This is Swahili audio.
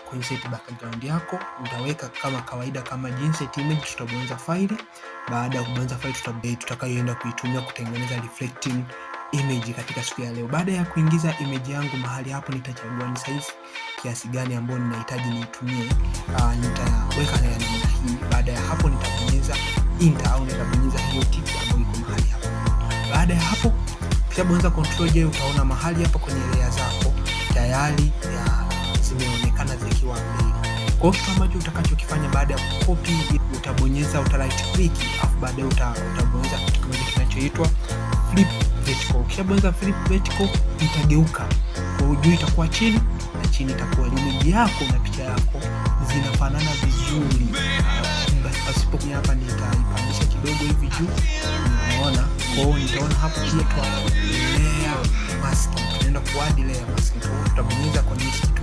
kwenye set background yako utaweka kama kawaida, kama insert image tutabonyeza file. Baada ya kubonyeza file tutakayoenda kuitumia kutengeneza reflecting image katika siku ya leo. Baada ya kuingiza image yangu mahali hapo, nitachagua ni size kiasi gani ambayo ninahitaji niitumie. Nitaweka na namna hii. Baada ya hapo nitabonyeza enter au nitabonyeza hiyo tick ambayo iko mahali hapo. Baada ya hapo kisha bonyeza control J, utaona mahali hapa kwenye layer zako tayari zimeonekana zikiwa mbili. Kwa hiyo kitu ambacho utakachokifanya baada ya kucopy, uta right click afu baadaye utabonyeza kitu kimoja kinachoitwa flip vertical. Ukishabonyeza flip vertical itageuka, kwa juu itakuwa chini na chini itakuwa image yako na picha yako zinafanana vizuri. Pasipo kwenye hapa nitaipandisha kidogo hivi juu, unaona. Kwa hiyo nitaona hapo pia kwa layer mask, tunaenda kuadd layer mask. Tutabonyeza kwenye kitu